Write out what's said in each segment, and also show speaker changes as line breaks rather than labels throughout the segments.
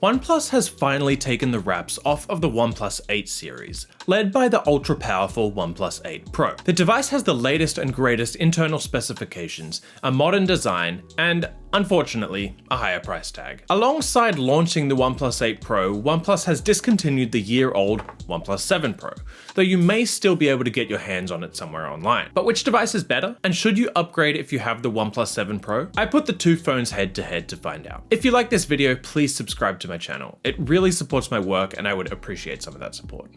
OnePlus has finally taken the wraps off of the OnePlus 8 series, led by the ultra-powerful OnePlus 8 Pro. The device has the latest and greatest internal specifications, a modern design, and, unfortunately, a higher price tag. Alongside launching the OnePlus 8 Pro, OnePlus has discontinued the year-old OnePlus 7 Pro, though you may still be able to get your hands on it somewhere online. But which device is better? And should you upgrade if you have the OnePlus 7 Pro? I put the two phones head-to-head to find out. If you like this video, please subscribe to my channel. It really supports my work and I would appreciate some of that support.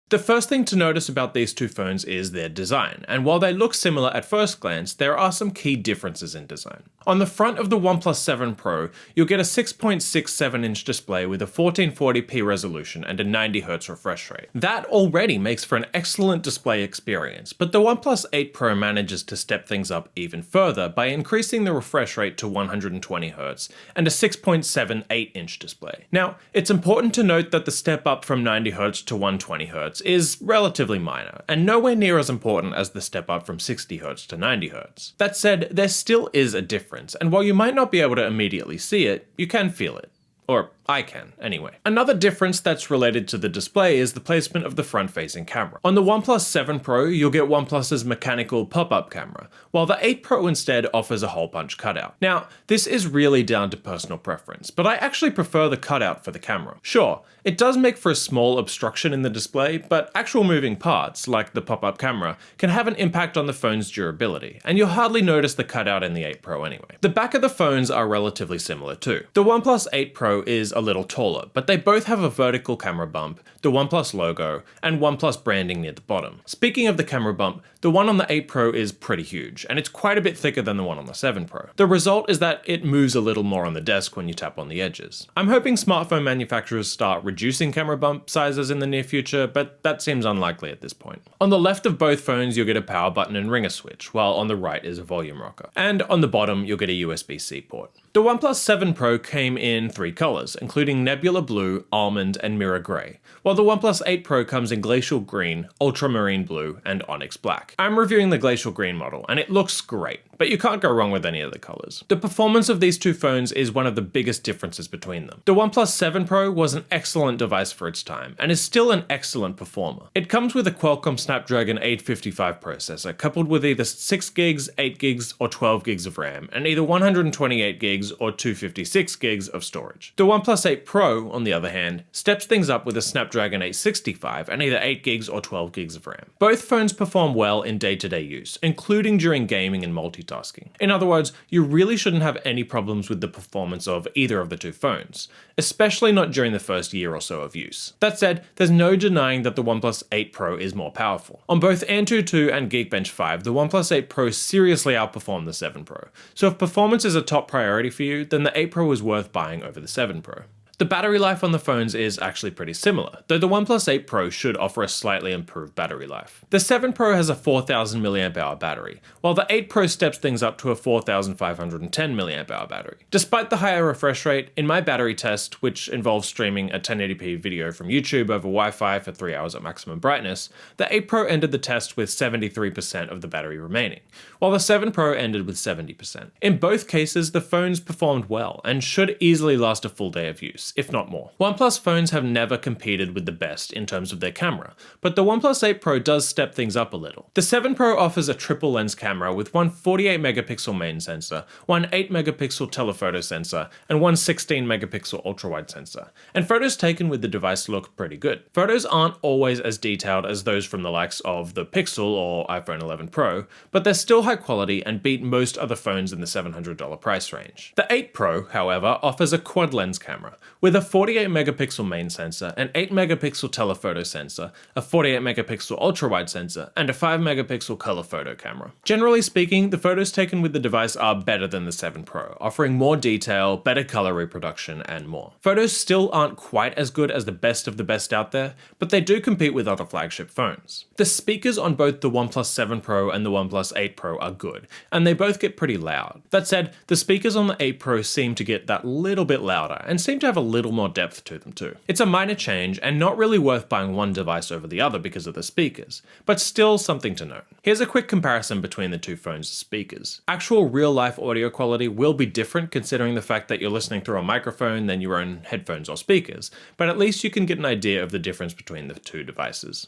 The first thing to notice about these two phones is their design, and while they look similar at first glance, there are some key differences in design. On the front of the OnePlus 7 Pro, you'll get a 6.67-inch display with a 1440p resolution and a 90Hz refresh rate. That already makes for an excellent display experience, but the OnePlus 8 Pro manages to step things up even further by increasing the refresh rate to 120Hz and a 6.78-inch display. Now, it's important to note that the step up from 90Hz to 120Hz is relatively minor, and nowhere near as important as the step up from 60Hz to 90Hz. That said, there still is a difference, and while you might not be able to immediately see it, you can feel it. Or I can, anyway. Another difference that's related to the display is the placement of the front-facing camera. On the OnePlus 7 Pro, you'll get OnePlus's mechanical pop-up camera, while the 8 Pro instead offers a hole-punch cutout. Now, this is really down to personal preference, but I actually prefer the cutout for the camera. Sure, it does make for a small obstruction in the display, but actual moving parts, like the pop-up camera, can have an impact on the phone's durability, and you'll hardly notice the cutout in the 8 Pro anyway. The back of the phones are relatively similar too. The OnePlus 8 Pro is a little taller, but they both have a vertical camera bump, the OnePlus logo, and OnePlus branding near the bottom. Speaking of the camera bump, the one on the 8 Pro is pretty huge, and it's quite a bit thicker than the one on the 7 Pro. The result is that it moves a little more on the desk when you tap on the edges. I'm hoping smartphone manufacturers start reducing camera bump sizes in the near future, but that seems unlikely at this point. On the left of both phones, you'll get a power button and ringer switch, while on the right is a volume rocker. And on the bottom, you'll get a USB-C port. The OnePlus 7 Pro came in 3 colors, including Nebula Blue, Almond, and Mirror Grey, while the OnePlus 8 Pro comes in Glacial Green, Ultramarine Blue, and Onyx Black. I'm reviewing the Glacial Green model, and it looks great, but you can't go wrong with any of the colors. The performance of these two phones is one of the biggest differences between them. The OnePlus 7 Pro was an excellent device for its time, and is still an excellent performer. It comes with a Qualcomm Snapdragon 855 processor, coupled with either 6 gigs, 8 gigs, or 12 gigs of RAM, and either 128 gigs or 256 gigs of storage. The OnePlus 8 Pro, on the other hand, steps things up with a Snapdragon 865 and either 8 gigs or 12 gigs of RAM. Both phones perform well in day-to-day use, including during gaming and multitasking. In other words, you really shouldn't have any problems with the performance of either of the two phones, especially not during the first year or so of use. That said, there's no denying that the OnePlus 8 Pro is more powerful. On both Antutu and Geekbench 5, the OnePlus 8 Pro seriously outperformed the 7 Pro, so if performance is a top priority for you, then the 8 Pro is worth buying over the 7 Pro. The battery life on the phones is actually pretty similar, though the OnePlus 8 Pro should offer a slightly improved battery life. The 7 Pro has a 4000 mAh battery, while the 8 Pro steps things up to a 4510 mAh battery. Despite the higher refresh rate, in my battery test, which involves streaming a 1080p video from YouTube over Wi-Fi for 3 hours at maximum brightness, the 8 Pro ended the test with 73% of the battery remaining, while the 7 Pro ended with 70%. In both cases, the phones performed well, and should easily last a full day of use, if not more. OnePlus phones have never competed with the best in terms of their camera, but the OnePlus 8 Pro does step things up a little. The 7 Pro offers a triple lens camera with one 48 megapixel main sensor, one 8 megapixel telephoto sensor, and one 16 megapixel ultrawide sensor, and photos taken with the device look pretty good. Photos aren't always as detailed as those from the likes of the Pixel or iPhone 11 Pro, but they're still high quality and beat most other phones in the $700 price range. The 8 Pro, however, offers a quad lens camera, with a 48 megapixel main sensor, an 8 megapixel telephoto sensor, a 48 megapixel ultrawide sensor, and a 5 megapixel color photo camera. Generally speaking, the photos taken with the device are better than the 7 Pro, offering more detail, better color reproduction, and more. Photos still aren't quite as good as the best of the best out there, but they do compete with other flagship phones. The speakers on both the OnePlus 7 Pro and the OnePlus 8 Pro are good, and they both get pretty loud. That said, the speakers on the 8 Pro seem to get that little bit louder, and seem to have a little more depth to them too. It's a minor change and not really worth buying one device over the other because of the speakers, but still something to note. Here's a quick comparison between the two phones' speakers. Actual real-life audio quality will be different considering the fact that you're listening through a microphone than your own headphones or speakers, but at least you can get an idea of the difference between the two devices.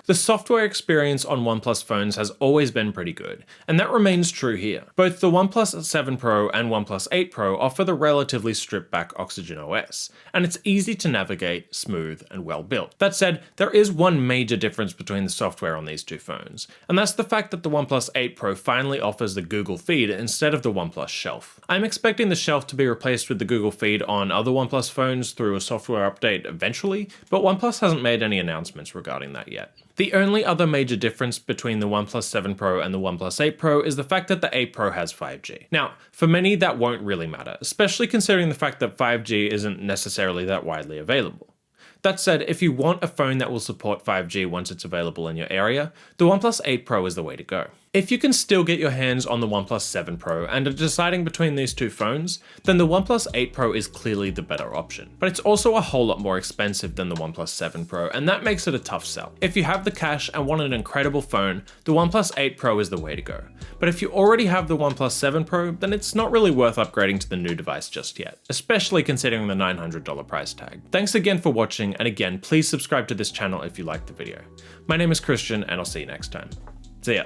The software experience on OnePlus phones has always been pretty good, and that remains true here. Both the OnePlus 7 Pro and OnePlus 8 Pro offer the relatively stripped-back Oxygen OS, and it's easy to navigate, smooth, and well-built. That said, there is one major difference between the software on these two phones, and that's the fact that the OnePlus 8 Pro finally offers the Google Feed instead of the OnePlus Shelf. I'm expecting the Shelf to be replaced with the Google Feed on other OnePlus phones through a software update eventually, but OnePlus hasn't made any announcements regarding that yet. The only other major difference between the OnePlus 7 Pro and the OnePlus 8 Pro is the fact that the 8 Pro has 5G. Now, for many that won't really matter, especially considering the fact that 5G isn't necessarily that widely available. That said, if you want a phone that will support 5G once it's available in your area, the OnePlus 8 Pro is the way to go. If you can still get your hands on the OnePlus 7 Pro and are deciding between these two phones, then the OnePlus 8 Pro is clearly the better option. But it's also a whole lot more expensive than the OnePlus 7 Pro, and that makes it a tough sell. If you have the cash and want an incredible phone, the OnePlus 8 Pro is the way to go. But if you already have the OnePlus 7 Pro, then it's not really worth upgrading to the new device just yet, especially considering the $900 price tag. Thanks again for watching, and again, please subscribe to this channel if you liked the video. My name is Christian, and I'll see you next time. See ya.